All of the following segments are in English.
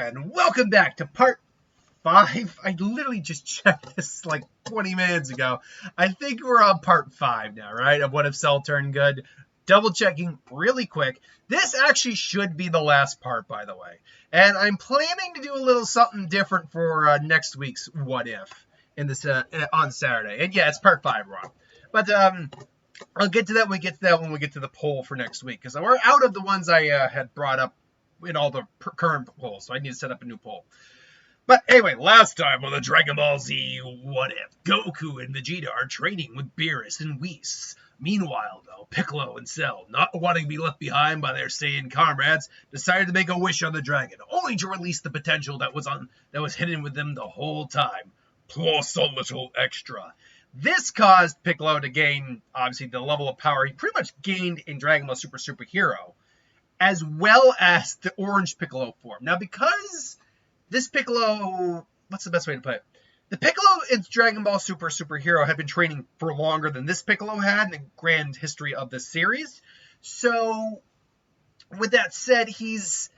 and welcome back to part 5. I literally just checked this like 20 minutes ago. I think we're on part 5 now, right? Of What If Cell Turned Good. Double checking really quick. This actually should be the last part, by the way. And I'm planning to do a little something different for next week's What If in this on Saturday. And yeah, it's part 5, wrong. But I'll get to that when we get to the poll for next week, because we're out of the ones I had brought up in all the current polls, so I need to set up a new poll. But anyway, last time on the Dragon Ball Z What If, Goku and Vegeta are training with Beerus and Whis. Meanwhile, though, Piccolo and Cell, not wanting to be left behind by their Saiyan comrades, decided to make a wish on the dragon, only to release the potential that was hidden with them the whole time, plus a little extra. This caused Piccolo to gain, obviously, the level of power he pretty much gained in Dragon Ball Super Superhero, as well as the Orange Piccolo form. Now, because this Piccolo, what's the best way to put it? The Piccolo in Dragon Ball Super Superhero had been training for longer than this Piccolo had in the grand history of the series. So, with that said, he is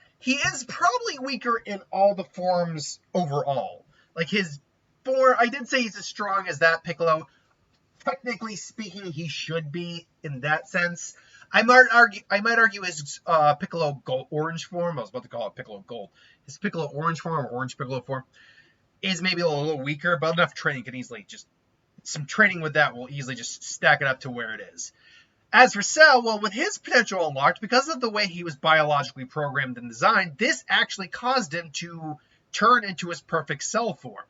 probably weaker in all the forms overall. Like his form, I did say he's as strong as that Piccolo. Technically speaking, he should be in that sense. I might argue his Piccolo Gold Orange form. I was about to call it Piccolo Gold. His Piccolo Orange form or Orange Piccolo form is maybe a little weaker, but enough training can easily some training with that will easily just stack it up to where it is. As for Cell, well, with his potential unlocked, because of the way he was biologically programmed and designed, this actually caused him to turn into his perfect Cell form.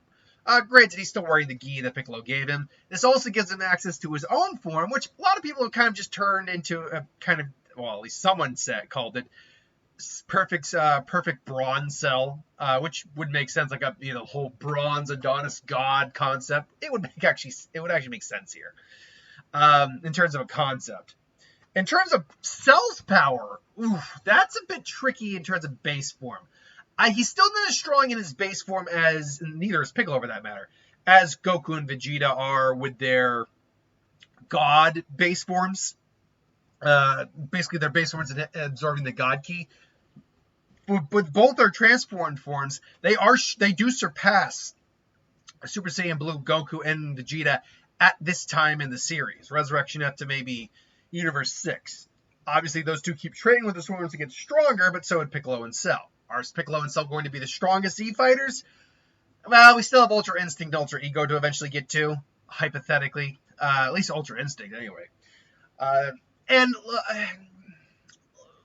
Granted, he's still wearing the gi that Piccolo gave him. This also gives him access to his own form, which a lot of people have kind of just turned into a kind of, well, at least someone called it perfect bronze Cell, which would make sense, like a whole bronze Adonis god concept. It would actually make sense here, in terms of a concept. In terms of Cell's power, that's a bit tricky in terms of base form. He's still not as strong in his base form as, neither is Piccolo for that matter, as Goku and Vegeta are with their God base forms. Basically, their base forms absorbing the God Ki. With both their transformed forms, they do surpass Super Saiyan Blue Goku and Vegeta at this time in the series. Resurrection up to maybe Universe 6. Obviously, those two keep training with the forms to get stronger, but so would Piccolo and Cell. Are Piccolo and Cell going to be the strongest Z fighters? Well, we still have Ultra Instinct, Ultra Ego to eventually get to, hypothetically. At least Ultra Instinct, anyway. And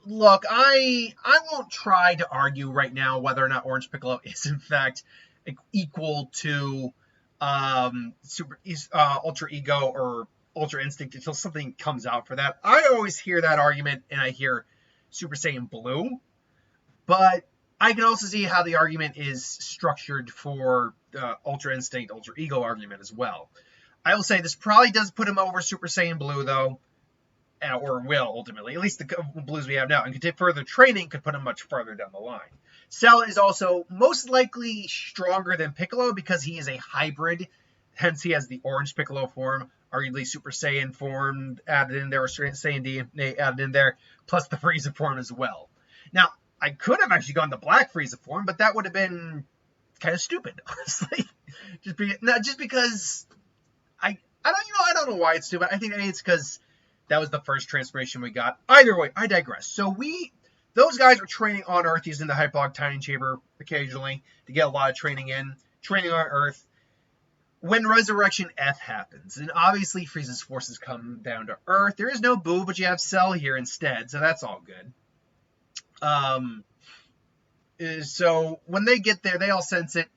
look, I won't try to argue right now whether or not Orange Piccolo is in fact equal to Ultra Ego or Ultra Instinct until something comes out for that. I always hear that argument, and I hear Super Saiyan Blue. But I can also see how the argument is structured for the Ultra Instinct, Ultra Ego argument as well. I will say this probably does put him over Super Saiyan Blue, though, or will ultimately. At least the Blues we have now. And further training could put him much farther down the line. Cell is also most likely stronger than Piccolo because he is a hybrid. Hence, he has the Orange Piccolo form, arguably Super Saiyan form added in there, or Saiyan D added in there, plus the Frieza form as well. Now, I could have actually gone the Black Frieza form, but that would have been kind of stupid, honestly. Just because I don't know why it's stupid. I think it's because that was the first transformation we got. Either way, I digress. So those guys were training on Earth using the Hyperlock Tiny Chamber occasionally to get a lot of training in, training on Earth. When Resurrection F happens, and obviously Frieza's forces come down to Earth, there is no Boo, but you have Cell here instead, so that's all good. So when they get there, they all sense it,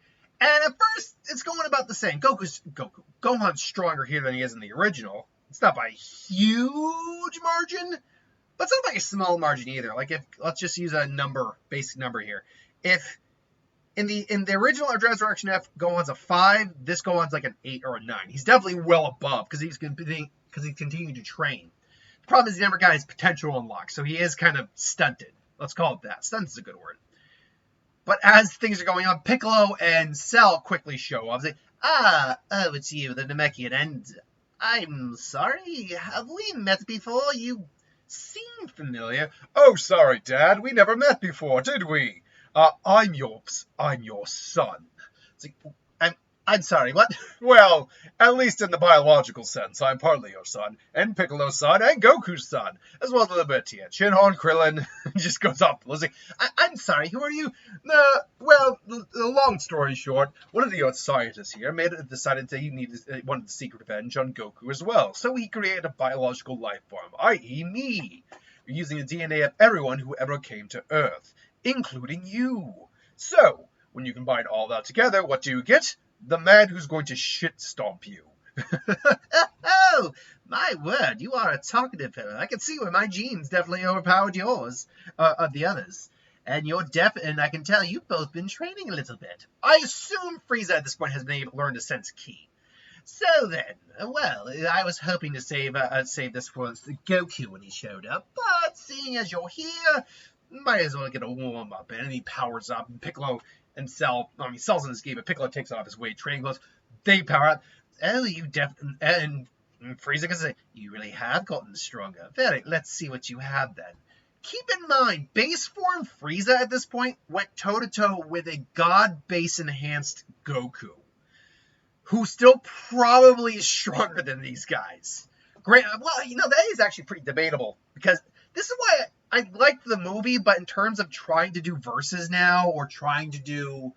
and at first it's going about the same. Gohan's stronger here than he is in the original. It's not by a huge margin, but it's not by a small margin either. Like let's just use a basic number here. If in the original Resurrection F, Gohan's a 5, this Gohan's like an 8 or a 9. He's definitely well above because he's continuing to train. The problem is he never got his potential unlocked, so he is kind of stunted. Let's call it that. Stunt is a good word. But as things are going on, Piccolo and Cell quickly show up. They say, it's you, the Namekian, and I'm sorry, have we met before? You seem familiar. Oh, sorry, Dad, we never met before, did we? I'm your son. It's like, I'm sorry, what? Well, at least in the biological sense, I'm partly your son, and Piccolo's son, and Goku's son, as well as a little bit of Shinhan, Krillin, just goes off. Like, I'm sorry, who are you? Well, the long story short, one of the Earth scientists here decided that he wanted to seek revenge on Goku as well, so he created a biological life form, i.e. me, using the DNA of everyone who ever came to Earth, including you. So, when you combine all that together, what do you get? The man who's going to shit stomp you. Oh, my word, you are a talkative fellow. I can see where my genes definitely overpowered yours, of the others. And and I can tell you've both been training a little bit. I assume Frieza at this point has been able to learn to sense ki. So then, well, I was hoping to save this for Goku when he showed up, but seeing as you're here, might as well get a warm up. And he powers up, and Piccolo and Cell, Cell's in this game, but Piccolo takes off his weight training clothes. They power up. Oh, and Frieza can say, you really have gotten stronger. Very, let's see what you have then. Keep in mind, base form Frieza at this point went toe-to-toe with a God base enhanced Goku, who still probably is stronger than these guys. Well, that is actually pretty debatable, because this is why I liked the movie, but in terms of trying to do verses now, or trying to do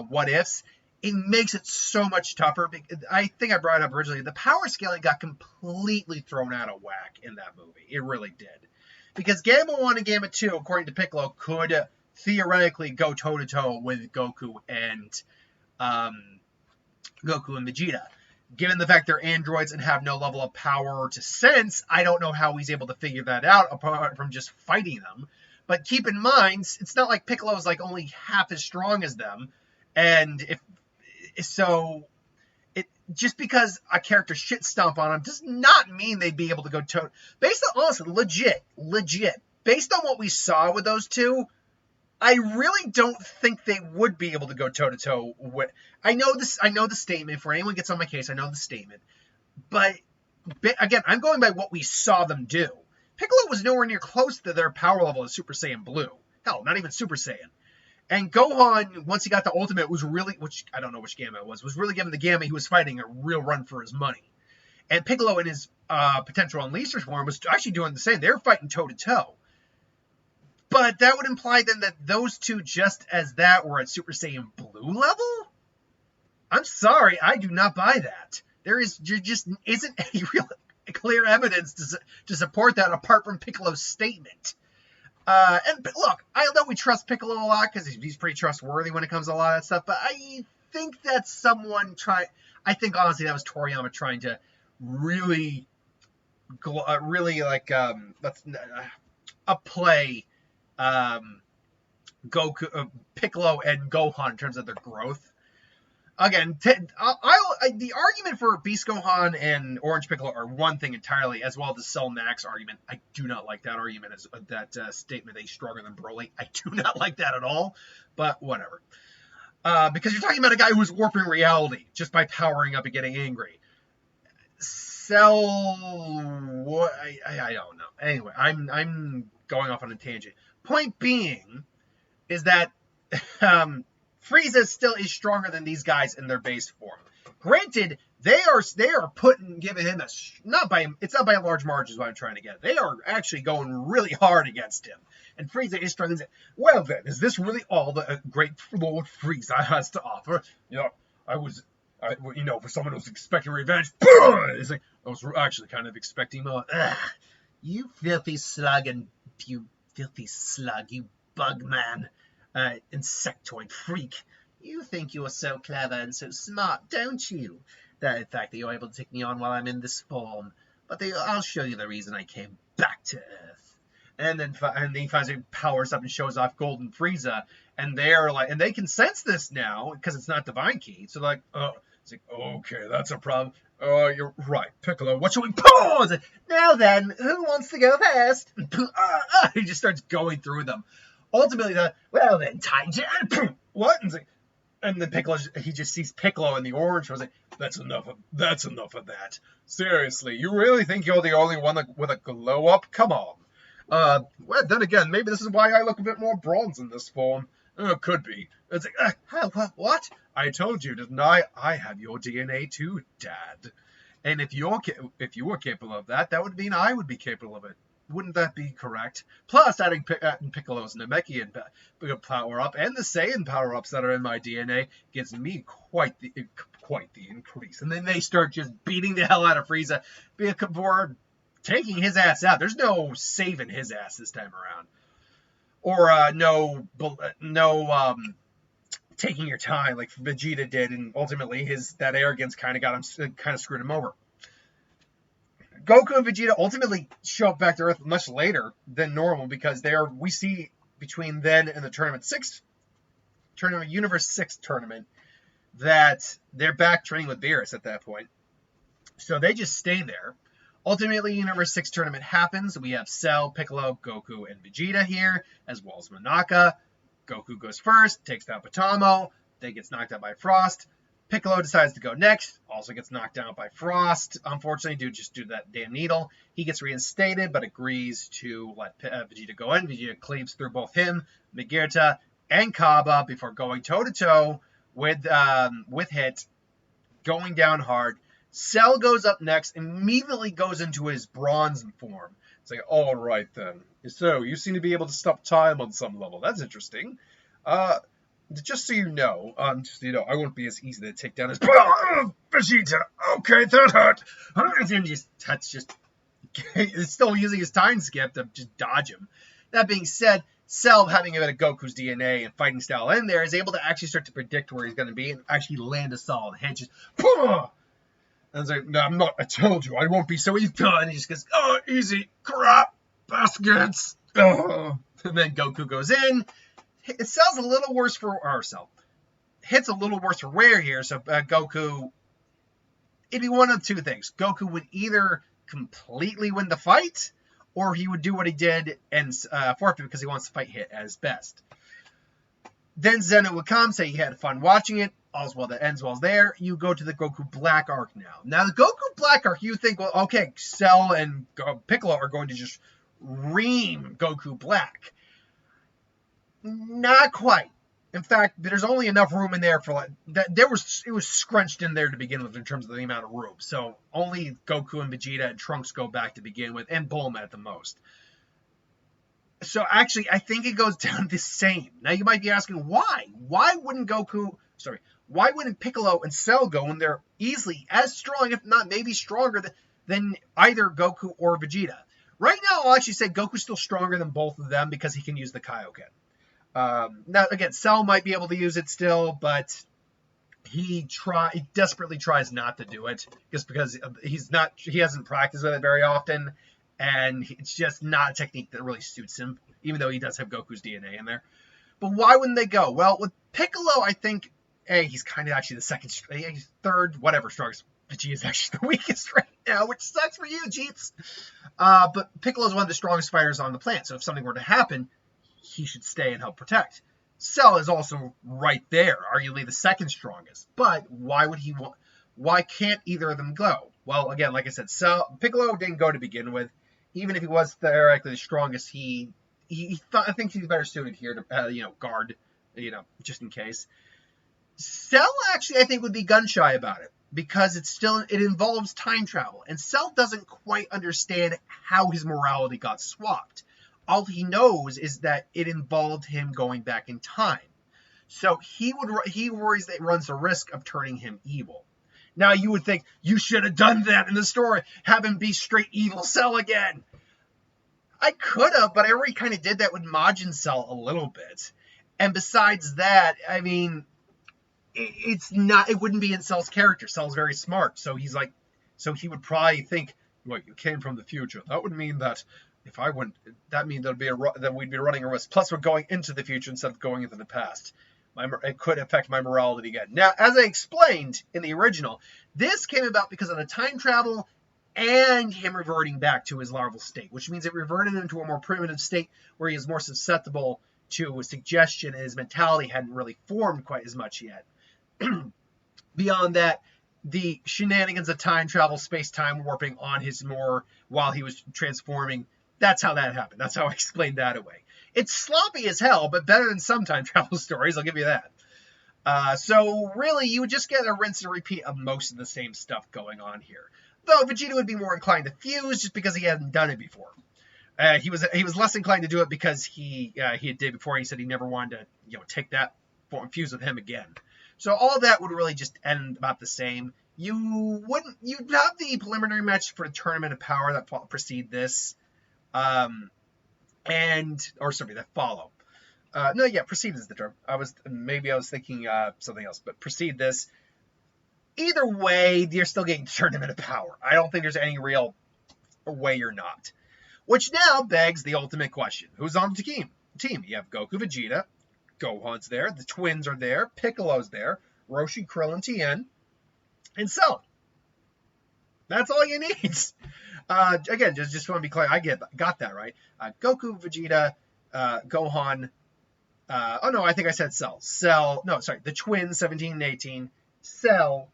what ifs, it makes it so much tougher. I think I brought it up originally. The power scaling got completely thrown out of whack in that movie. It really did. Because Gamma 1 and Gamma 2, according to Piccolo, could theoretically go toe-to-toe with Goku and Vegeta. Given the fact they're androids and have no level of power to sense, I don't know how he's able to figure that out apart from just fighting them. But keep in mind, it's not like Piccolo is like only half as strong as them. And just because a character shit stomp on them does not mean they'd be able to go toe. Based on, honestly, legit, based on what we saw with those two, I really don't think they would be able to go toe-to-toe with... I know the statement. For anyone who gets on my case, I know the statement. But, again, I'm going by what we saw them do. Piccolo was nowhere near close to their power level as Super Saiyan Blue. Hell, not even Super Saiyan. And Gohan, once he got the ultimate, was really... which, I don't know which Gamma it was really giving the Gamma he was fighting a real run for his money. And Piccolo, in his potential Unleasher form, was actually doing the same. They were fighting toe-to-toe. But that would imply then that those two, just as that, were at Super Saiyan Blue level? I'm sorry, I do not buy that. There just isn't any real clear evidence to support that apart from Piccolo's statement. And look, I know we trust Piccolo a lot because he's pretty trustworthy when it comes to a lot of that stuff, but I think that's someone I think honestly that was Toriyama trying to really play Goku, Piccolo, and Gohan in terms of their growth. Again, the argument for Beast Gohan and Orange Piccolo are one thing entirely, as well as the Cell Max argument. I do not like that argument, that statement that he's stronger than Broly. I do not like that at all, but whatever. Because you're talking about a guy who's warping reality just by powering up and getting angry. Cell... I don't know. Anyway, I'm going off on a tangent. Point being is that Frieza still is stronger than these guys in their base form. Granted, they are giving him it's not by a large margin is what I'm trying to get. They are actually going really hard against him. And Frieza is struggling. Well then, is this really all the great Lord Frieza has to offer? For someone who's expecting revenge, it's like, I was actually kind of expecting more. You filthy slug, you bug man, insectoid freak. You think you're so clever and so smart, don't you? That in fact that you're able to take me on while I'm in this form. But I'll show you the reason I came back to Earth. And then he finally powers up and shows off Golden Frieza, and they can sense this now because it's not Divine Key. So it's like, okay, that's a problem. Oh, you're right, Piccolo. What should we pause? Now then, who wants to go first? He just starts going through them. Ultimately, well then, Taijin. What? And then Piccolo, he just sees Piccolo in the orange. I was like, that's enough of that. Seriously, you really think you're the only one with a glow up? Come on. Well, then again, maybe this is why I look a bit more bronze in this form. Oh, could be. It's like, what? I told you, didn't I? I have your DNA too, Dad. And if you were capable of that, that would mean I would be capable of it. Wouldn't that be correct? Plus, adding Piccolo's Namekian power up and the Saiyan power ups that are in my DNA gives me quite the increase. And then they start just beating the hell out of Frieza for taking his ass out. There's no saving his ass this time around, or no taking your time like Vegeta did, and ultimately that arrogance kind of screwed him over. Goku and Vegeta ultimately show up back to Earth much later than normal because we see between then and the Universe 6 tournament that they're back training with Beerus at that point. So they just stay there. Ultimately, Universe 6 tournament happens. We have Cell, Piccolo, Goku, and Vegeta here, as well as Monaka. Goku goes first, takes down Potamo, then gets knocked out by Frost. Piccolo decides to go next, also gets knocked out by Frost, unfortunately, due to that damn needle. He gets reinstated, but agrees to let Vegeta go in. Vegeta cleaves through both him, Vegeta, and Kaba before going toe-to-toe with Hit, going down hard. Cell goes up next, immediately goes into his bronze form. It's like, all right then. So, you seem to be able to stop time on some level. That's interesting. Just so you know, I won't be as easy to take down as Vegeta. Okay, that hurt. It's still using his time skip to just dodge him. That being said, Cell, having a bit of Goku's DNA and fighting style in there, is able to actually start to predict where he's going to be and actually land a solid hit. Just, and it's like, no, I'm not. I told you, I won't be so easy. And he just goes, oh, easy, crap, baskets. Oh. And then Goku goes in. It sells a little worse for ourselves. Hits a little worse for wear here. So Goku, it'd be one of two things. Goku would either completely win the fight, or he would do what he did and forfeit because he wants to fight Hit as best. Then Zeno would come, say he had fun watching it. All's well that ends well there. You go to the Goku Black arc now. Now the Goku Black arc, you think, well, okay, Cell and Piccolo are going to just ream Goku Black. Not quite. In fact, there's only enough room in there for that. It was scrunched in there to begin with in terms of the amount of room. So only Goku and Vegeta and Trunks go back to begin with, and Bulma at the most. So actually, I think it goes down the same. Now you might be asking why? Why wouldn't Piccolo and Cell go when they're easily as strong, if not maybe stronger than either Goku or Vegeta? Right now, I'll actually say Goku's still stronger than both of them because he can use the Kaioken. Now, again, Cell might be able to use it still, but he desperately tries not to do it just because he hasn't practiced with it very often, and it's just not a technique that really suits him, even though he does have Goku's DNA in there. But why wouldn't they go? Well, with Piccolo, I think, he's kind of actually the third, whatever strongest. Vegeta is actually the weakest right now, which sucks for you, Jeeps. But Piccolo is one of the strongest fighters on the planet, so if something were to happen, he should stay and help protect. Cell is also right there, arguably the second strongest. But why can't either of them go? Well, again, like I said, Piccolo didn't go to begin with. Even if he was theoretically the strongest, I think he's better suited here to guard, just in case. Cell actually, I think, would be gun shy about it because it involves time travel, and Cell doesn't quite understand how his morality got swapped. All he knows is that it involved him going back in time. So he worries that it runs the risk of turning him evil. Now you would think, you should have done that in the story. Have him be straight evil Cell again. I could have, but I already kind of did that with Majin Cell a little bit. And besides that, I mean, it wouldn't be in Cell's character. Cell's very smart. So he would probably think, well, you came from the future. That would mean that if I went, that means that we'd be running a risk. Plus, we're going into the future instead of going into the past. It could affect my morality again. Now, as I explained in the original, this came about because of the time travel and him reverting back to his larval state, which means it reverted him to a more primitive state where he is more susceptible to a suggestion, and his mentality hadn't really formed quite as much yet. Beyond that, the shenanigans of time travel, space-time warping on his while he was transforming, that's how that happened. That's how I explained that away. It's sloppy as hell, but better than some time travel stories, I'll give you that. So really, you would just get a rinse and repeat of most of the same stuff going on here. Though Vegeta would be more inclined to fuse just because he hadn't done it before. He was less inclined to do it because he did before. He said he never wanted to take that fuse with him again. So all that would really just end about the same. You'd have the preliminary match for the Tournament of Power that precede this, that follow. Precede is the term. I was thinking something else, but precede this. Either way, you're still getting Tournament of Power. I don't think there's any real way you're not. Which now begs the ultimate question: who's on the team? You have Goku, Vegeta, Gohan's there, the twins are there, Piccolo's there, Roshi, Krillin, Tien, and Cell. That's all you need. Again, just want to be clear, I got that right. Goku, Vegeta, Gohan. I think I said Cell. The twins, 17 and 18. Cell,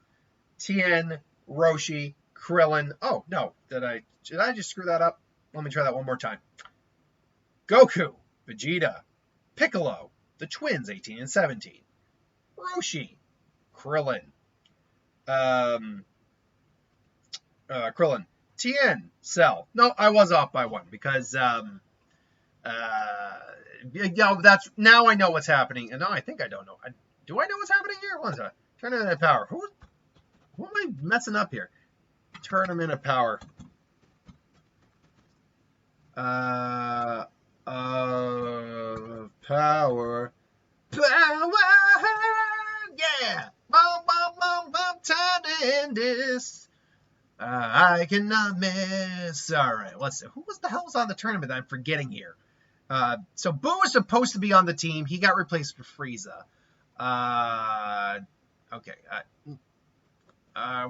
Tien, Roshi, Krillin. Oh no, did I just screw that up? Let me try that one more time. Goku, Vegeta, Piccolo, the twins, 18 and 17. Roshi, Krillin, Tien, Cell. No, I was off by one because that's now I know what's happening. And no, I think I don't know. Do I know what's happening here? What's that? Tournament of Power. Who am I messing up here? Tournament of Power. Power. Yeah. Boom, boom, boom, boom. Time to end this. I cannot miss. All right, let's see. Who was the hell was on the tournament that I'm forgetting here? So Boo was supposed to be on the team. He got replaced with Frieza. Okay.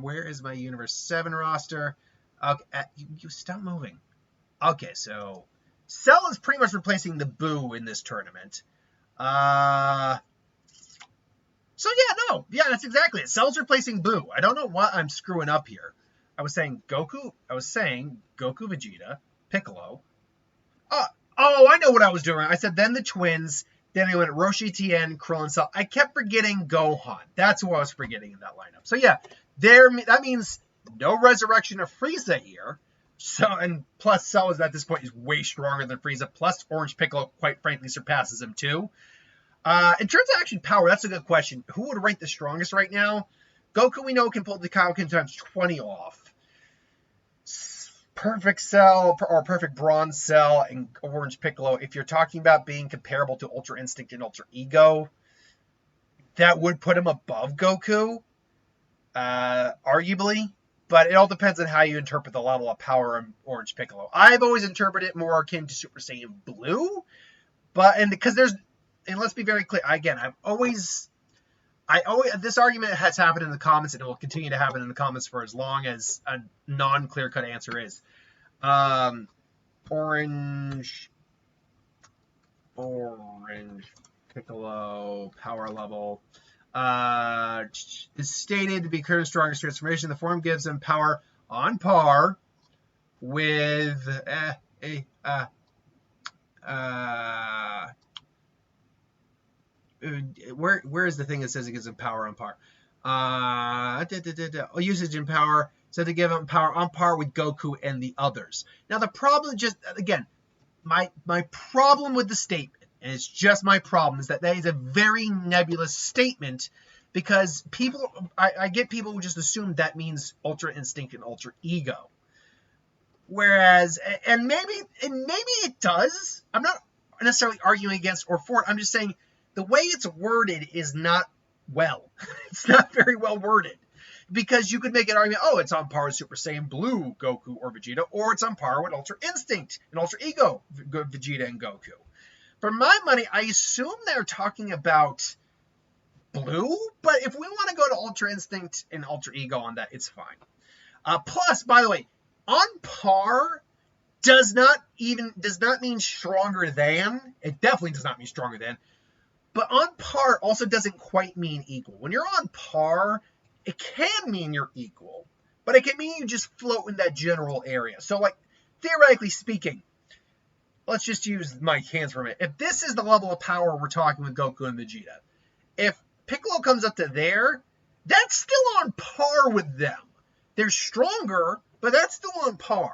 Where is my Universe 7 roster? Okay, you stop moving. Okay, so Cell is pretty much replacing the Boo in this tournament. That's exactly it. Cell's replacing Boo. I don't know what I'm screwing up here. I was saying Goku, Vegeta, Piccolo. I know what I was doing. I said then the twins, then I went Roshi, Tien, Krillin, Cell. I kept forgetting Gohan. That's who I was forgetting in that lineup. So yeah, that means no resurrection of Frieza here. So, and plus Cell is at this point is way stronger than Frieza. Plus Orange Piccolo, quite frankly, surpasses him too. In terms of action power, that's a good question. Who would rank the strongest right now? Goku, we know, can pull the Kaioken times 20 off. Perfect Cell or Perfect Bronze Cell and Orange Piccolo. If you're talking about being comparable to Ultra Instinct and Ultra Ego, that would put him above Goku, arguably. But it all depends on how you interpret the level of power in Orange Piccolo. I've always interpreted it more akin to Super Saiyan Blue, and let's be very clear. Again, this argument has happened in the comments, and it will continue to happen in the comments for as long as a non-clear-cut answer is. Orange Piccolo power level is stated to be current strongest transformation. The form gives him power on par with where is the thing that says it gives him power on par? Usage and power said to give him power on par with Goku and the others. Now the problem, my problem with the statement, and it's just my problem, is that is a very nebulous statement because I get people who just assume that means Ultra Instinct and Ultra Ego. Whereas, and maybe it does. I'm not necessarily arguing against or for it. I'm just saying the way it's worded is not well. It's not very well worded. Because you could make an argument, it's on par with Super Saiyan Blue, Goku, or Vegeta, or it's on par with Ultra Instinct and Ultra Ego, Vegeta and Goku. For my money, I assume they're talking about Blue, but if we want to go to Ultra Instinct and Ultra Ego on that, it's fine. Plus, by the way, on par does not mean stronger than. It definitely does not mean stronger than. But on par also doesn't quite mean equal. When you're on par, it can mean you're equal, but it can mean you just float in that general area. So, theoretically speaking, let's just use my hands for a minute. If this is the level of power we're talking with Goku and Vegeta, if Piccolo comes up to there, that's still on par with them. They're stronger, but that's still on par.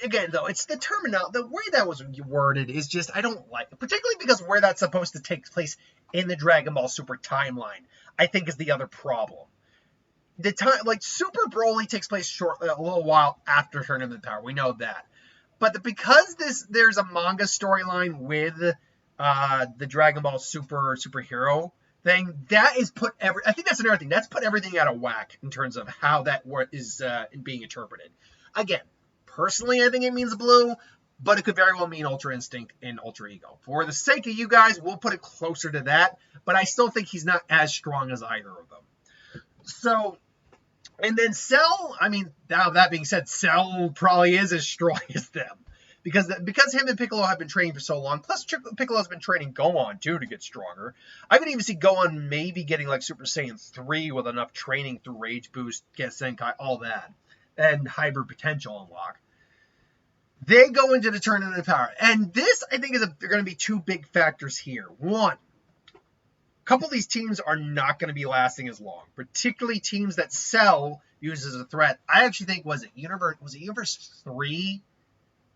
Again, though, it's the terminology, the way that was worded is just, I don't like it, particularly because where that's supposed to take place in the Dragon Ball Super timeline, I think is the other problem. The time, like, Super Broly takes place shortly, a little while after Tournament of Power. We know that. But because there's a manga storyline with the Dragon Ball superhero thing, that is I think that's another thing. That's put everything out of whack in terms of how that is being interpreted. Again, personally, I think it means blue, but it could very well mean Ultra Instinct and Ultra Ego. For the sake of you guys, we'll put it closer to that, but I still think he's not as strong as either of them. So, and then Cell, I mean, now that being said, Cell probably is as strong as them. Because him and Piccolo have been training for so long, plus Piccolo's been training Gohan, too, to get stronger. I could even see Gohan maybe getting, like, Super Saiyan 3 with enough training through Rage Boost, Get Senkai, all that, and Hybrid Potential unlock. They go into the Tournament of Power. And this, I think, they're going to be two big factors here. One, a couple of these teams are not going to be lasting as long, particularly teams that Cell uses as a threat. I actually think, was it Universe 3?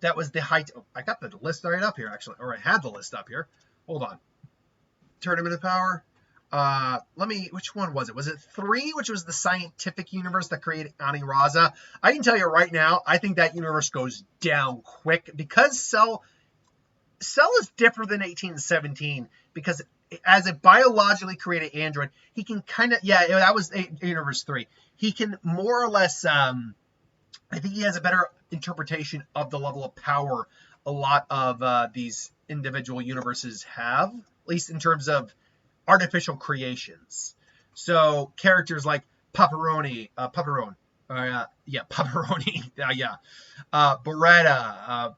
That was the height. Oh, I got the list right up here, actually. Or I had the list up here. Hold on. Tournament of Power. Which one was it? Was it 3, which was the scientific universe that created Aniraza? I can tell you right now, I think that universe goes down quick because Cell is different than 1817 because as a biologically created android, he can kind of, that was Universe 3. He can more or less, I think he has a better interpretation of the level of power a lot of these individual universes have, at least in terms of artificial creations. So characters like Paparoni, Beretta,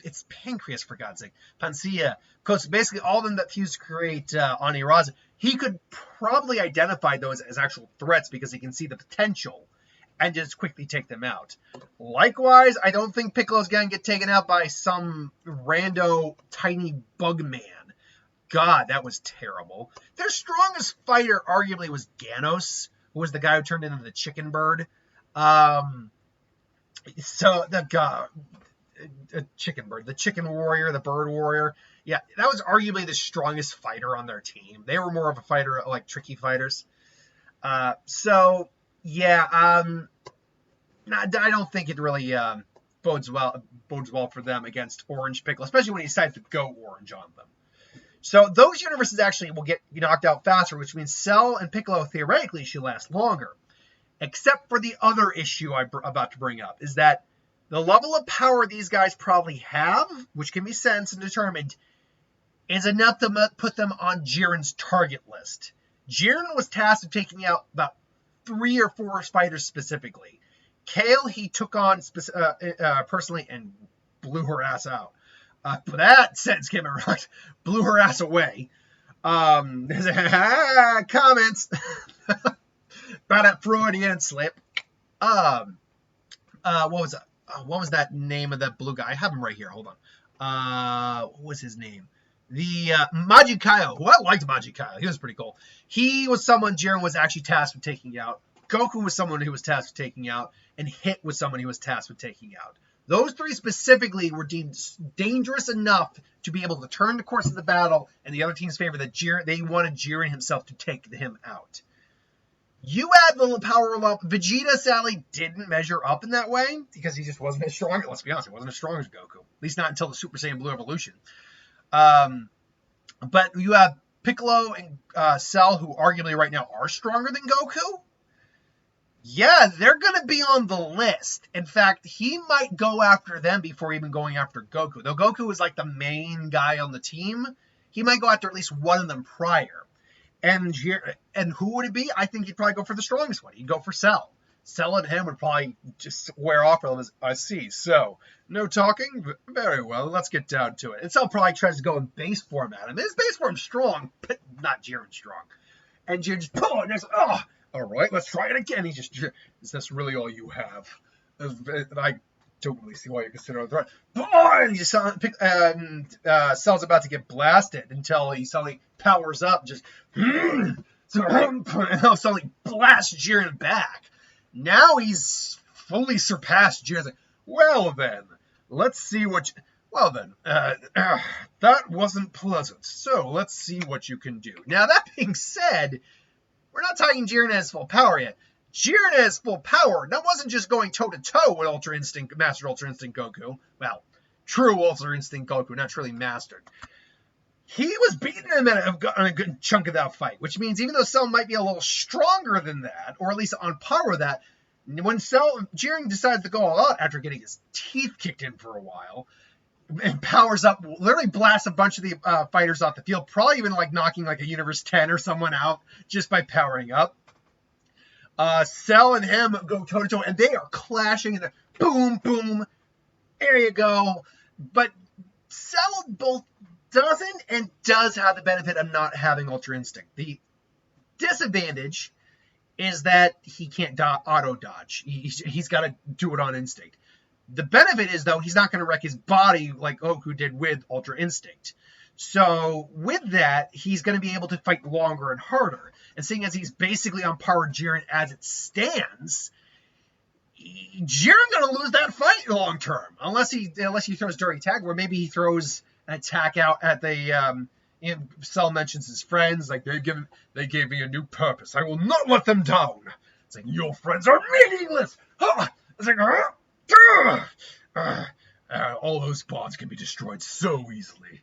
it's Pancreas for God's sake, Pancia, because basically all of them that fuse to create Aniraza, he could probably identify those as actual threats because he can see the potential and just quickly take them out. Likewise, I don't think Piccolo's going to get taken out by some rando tiny bug man. God, that was terrible. Their strongest fighter arguably was Ganos, who was the guy who turned into the chicken bird. Chicken bird, the chicken warrior, the bird warrior. Yeah, that was arguably the strongest fighter on their team. They were more of a fighter, like tricky fighters. I don't think it really bodes well for them against Orange Piccolo, especially when he decides to go orange on them. So those universes actually will get knocked out faster, which means Cell and Piccolo theoretically should last longer. Except for the other issue I'm about to bring up, is that the level of power these guys probably have, which can be sensed and determined, is enough to put them on Jiren's target list. Jiren was tasked with taking out about 3 or 4 fighters specifically. Kale he took on personally and blew her ass out. But that sentence came around, blew her ass away. Comments about that Freudian slip. What was that? What was that name of that blue guy? I have him right here. Hold on. What was his name? The Majikayo, who I liked Majikayo. He was pretty cool. He was someone Jiren was actually tasked with taking out. Goku was someone who was tasked with taking out. And Hit was someone who was tasked with taking out. Those 3 specifically were deemed dangerous enough to be able to turn the course of the battle in the other team's favor that they wanted Jiren himself to take him out. You add the power level. Vegeta, sadly, didn't measure up in that way because he just wasn't as strong. Let's be honest, he wasn't as strong as Goku. At least not until the Super Saiyan Blue Evolution. But you have Piccolo and Cell, who arguably right now are stronger than Goku. Yeah, they're going to be on the list. In fact, he might go after them before even going after Goku. Though Goku is like the main guy on the team, he might go after at least one of them prior. And who would it be? I think he'd probably go for the strongest one. He'd go for Cell. Cell and him would probably just square off for them as I see. So, no talking? Very well, let's get down to it. And Cell probably tries to go in base form at him. His base form's strong, but not Jiren strong. And Jiren just, and it's, all right, let's try it again. He's just, is this really all you have? I Don't really see why you consider a threat. Boy! You saw Cell's about to get blasted until he suddenly powers up, just and suddenly blasts Jiren back. Now he's fully surpassed Jiren. Like, well then, let's see what. Well then, that wasn't pleasant. So let's see what you can do. Now that being said, we're not talking Jiren has full power yet. Jiren has full power. That wasn't just going toe-to-toe with Ultra Instinct, Master Ultra Instinct Goku. Well, true Ultra Instinct Goku, not truly mastered. He was beating him on a good chunk of that fight, which means even though Cell might be a little stronger than that, or at least on par with that, when Jiren decides to go all out after getting his teeth kicked in for a while, and powers up, literally blasts a bunch of the fighters off the field, probably even like knocking like a Universe 10 or someone out just by powering up. Cell and him go toe-to-toe, and they are clashing, and boom, boom, there you go. But Cell both doesn't and does have the benefit of not having Ultra Instinct. The disadvantage is that he can't auto-dodge. He's got to do it on instinct. The benefit is, though, he's not going to wreck his body like Goku did with Ultra Instinct. So with that, he's going to be able to fight longer and harder. And seeing as he's basically on par with Jiren as it stands, Jiren's going to lose that fight long term, unless he throws dirty attack, where maybe he throws an attack out at the. Cell mentions his friends, like they gave me a new purpose. I will not let them down. It's like, your friends are meaningless. It's like, all those bonds can be destroyed so easily.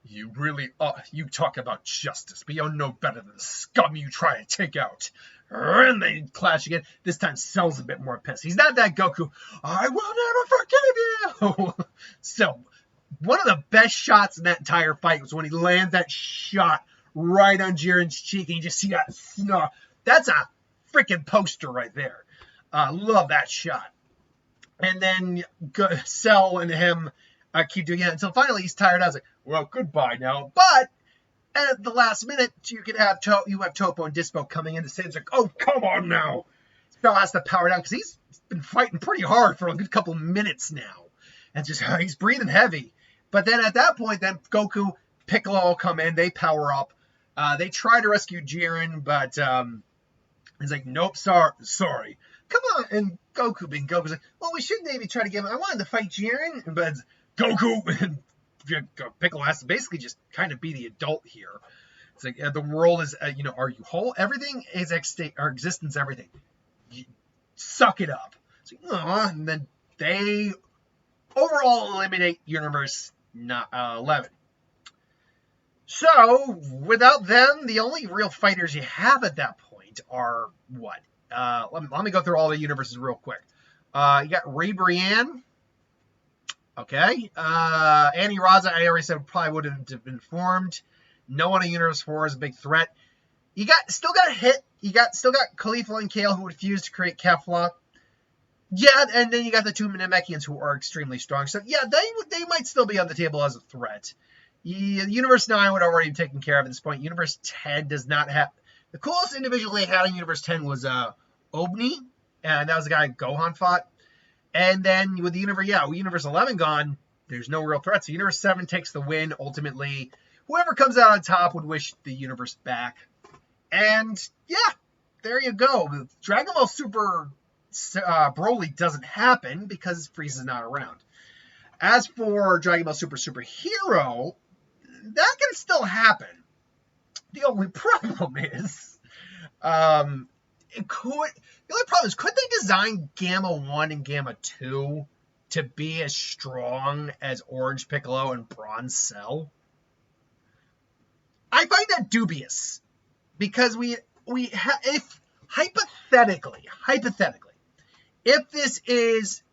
You really, you talk about justice, but you're no better than the scum you try to take out. And they clash again. This time, Cell's a bit more pissed. He's not that Goku. I will never forgive you. So, one of the best shots in that entire fight was when he lands that shot right on Jiren's cheek, and you just see that snarl. That's a freaking poster right there. Love that shot. And then Cell and him keep doing it until finally he's tired. I was like, well, goodbye now. But at the last minute, you have Topo and Dispo coming in to say, it's like, oh, come on now. Cell has to power down because he's been fighting pretty hard for a good couple minutes now. And just he's breathing heavy. But then at that point, then Goku, Piccolo all come in. They power up. They try to rescue Jiren, but he's like, nope, sorry. Come on. And Goku's like, well, we should maybe try to get him. I wanted to fight Jiren. But Goku and Piccolo has to basically just kind of be the adult here. It's like, the world is, are you whole? Everything is our existence, everything. Suck it up. It's like, and then they overall eliminate Universe 11. So, without them, the only real fighters you have at that point are what? Let me go through all the universes real quick. You got Ray Brienne. Okay. Annie Raza, I already said, probably wouldn't have been formed. No one in Universe 4 is a big threat. You still got Hit. Still got Khalifa and Kale, who would fuse to create Kefla. Yeah, and then you got the two Namekians who are extremely strong. So, yeah, they might still be on the table as a threat. Universe 9 would already be taken care of at this point. Universe 10 does not have... The coolest individual they had in Universe 10 was Obni, and that was the guy Gohan fought. And then with the Universe 11 gone, there's no real threat. So Universe 7 takes the win, ultimately. Whoever comes out on top would wish the universe back. And, yeah, there you go. Dragon Ball Super Broly doesn't happen because Frieza's not around. As for Dragon Ball Super Hero, that can still happen. The only problem is, could they design Gamma 1 and Gamma 2 to be as strong as Orange Piccolo and Bronze Cell? I find that dubious, because if hypothetically, if this is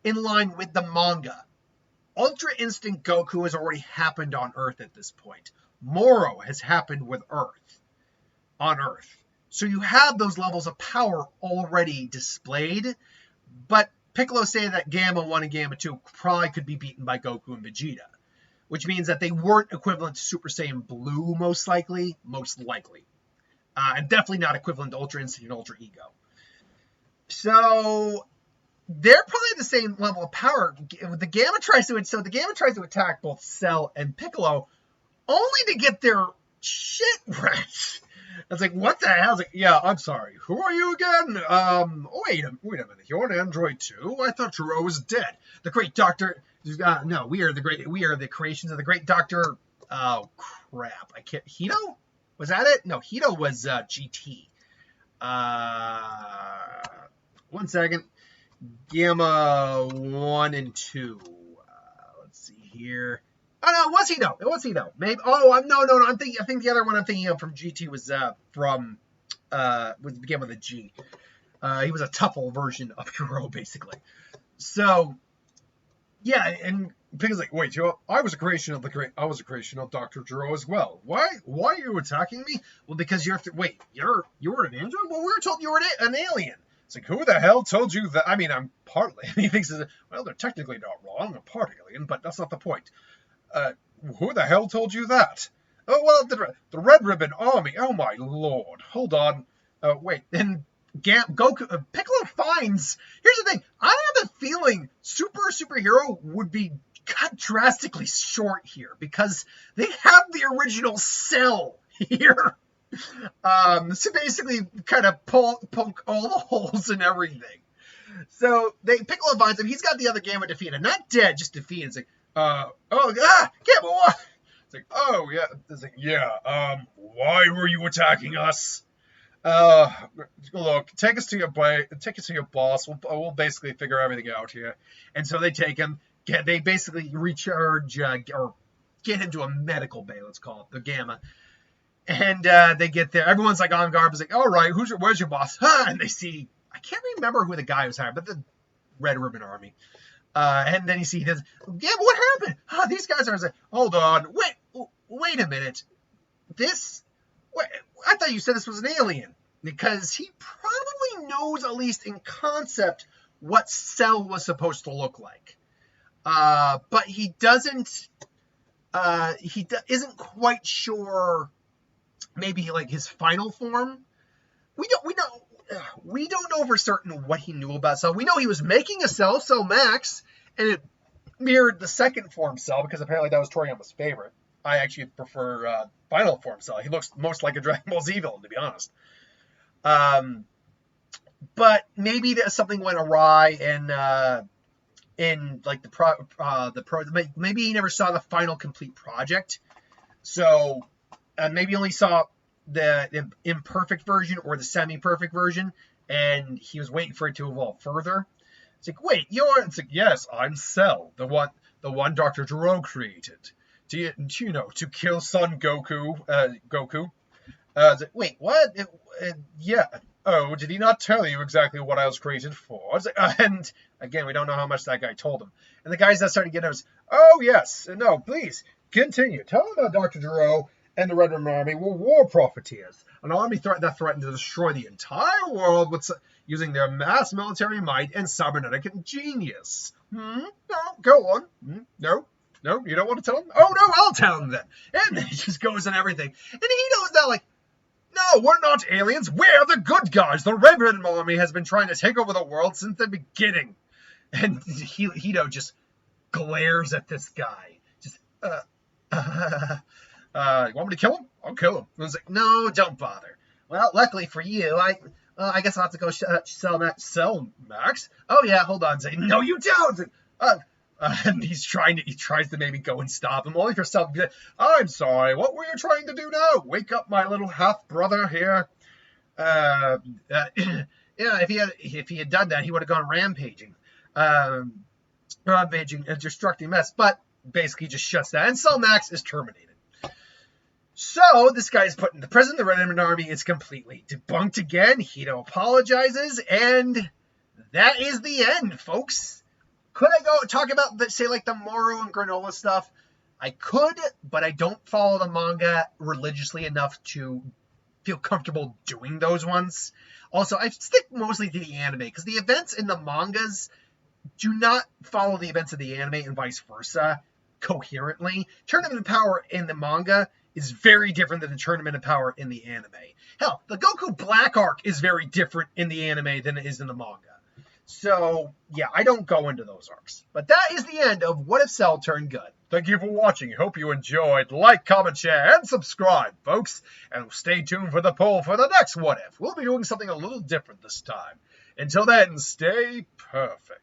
in line with the manga, Ultra Instinct Goku has already happened on Earth at this point. Moro has happened on Earth. So you have those levels of power already displayed, but Piccolo saying that Gamma 1 and Gamma 2 probably could be beaten by Goku and Vegeta, which means that they weren't equivalent to Super Saiyan Blue, most likely. And definitely not equivalent to Ultra Instinct and Ultra Ego. So, they're probably the same level of power. The Gamma tries to attack both Cell and Piccolo, only to get their shit wrecked. I was like, what the hell? I was like, yeah, I'm sorry. Who are you again? Wait a minute. You're an android too? I thought Jiro was dead. The great doctor. No, we are the creations of the great doctor. Oh crap! I can't. Hito? Was that it? No, Hito was GT. 1 second. Gamma 1 and 2. Let's see here. Oh no, it was Hito. Maybe. Oh, no. I think the other one I'm thinking of from GT was began with a G. He was a tuple version of Jiro, basically. So, yeah, and Pickle's like, wait, I was a creation of Dr. Jiro as well. Why are you attacking me? Well, because you were an android? Well, we were told you were an alien. It's like, who the hell told you that? I mean, I'm partly. And he thinks, well, they're technically not wrong. I'm part alien, but that's not the point. Who the hell told you that? Oh, well, the Red Ribbon Army. Oh, my lord. Hold on. Wait. And Goku, Piccolo finds... Here's the thing. I have a feeling superhero would be cut drastically short here because they have the original Cell here. So basically kind of poke all the holes and everything. So Piccolo finds him. He's got the other Gamma defeated. Not dead, just defeated. It's like, Gamma 1! It's like, oh, yeah. It's like, yeah, why were you attacking us? Look, take us to your boss. We'll basically figure everything out here. And so they take him. They basically recharge, or get him to a medical bay, let's call it, the Gamma. And they get there. Everyone's like on guard. It's like, all right, where's your boss? And they see, I can't remember who the guy was hired, but the Red Ribbon Army. And then you see this. Yeah, what happened? These guys are like, hold on, wait a minute. I thought you said this was an alien, because he probably knows, at least in concept, what Cell was supposed to look like. But he doesn't. Isn't quite sure. Maybe like his final form. We don't know for certain what he knew about Cell. We know he was making a Cell Max, and it mirrored the second form Cell, because apparently that was Toriyama's favorite. I actually prefer final form Cell. He looks most like a Dragon Ball Z villain, to be honest. But maybe something went awry in like maybe he never saw the final complete project, so maybe only saw the imperfect version or the semi-perfect version, and he was waiting for it to evolve further. It's like, wait, it's like, yes, I'm Cell, the one Dr. Jiro created. To kill son Goku. It's like, wait, what? Yeah. Oh, did he not tell you exactly what I was created for? And again, we don't know how much that guy told him. And the guys that started getting us, oh yes, no, please continue. Tell him about Dr. Jiro and the Red Ribbon Army were war profiteers, an army that threatened to destroy the entire world using their mass military might and cybernetic genius. No, go on. No, you don't want to tell him? Oh no, I'll tell him then. And then he just goes and everything. And he knows that, like, no, we're not aliens. We're the good guys. The Red Ribbon Army has been trying to take over the world since the beginning. And Hito just glares at this guy. Just, you want me to kill him? I'll kill him. I was like, no, don't bother. Well, luckily for you, I guess I'll have to go sell Max. Oh yeah, hold on. Say, no, you don't. And he tries to maybe go and stop him, only for something to say, I'm sorry, what were you trying to do now? Wake up my little half-brother here. Yeah, if he had done that, he would have gone rampaging. A destructive mess, but basically just shuts down. And Cell Max is terminated. So this guy is put in the prison. The Red Ribbon Army is completely debunked again. Hito apologizes, and that is the end, folks. Could I go talk about, say, like the Moro and Granola stuff? I could, but I don't follow the manga religiously enough to feel comfortable doing those ones. Also, I stick mostly to the anime, because the events in the mangas do not follow the events of the anime and vice versa coherently. Tournament of Power in the manga is very different than the Tournament of Power in the anime. Hell, the Goku Black arc is very different in the anime than it is in the manga. So, yeah, I don't go into those arcs. But that is the end of What If Cell Turned Good. Thank you for watching. Hope you enjoyed. Like, comment, share, and subscribe, folks. And stay tuned for the poll for the next What If. We'll be doing something a little different this time. Until then, stay perfect.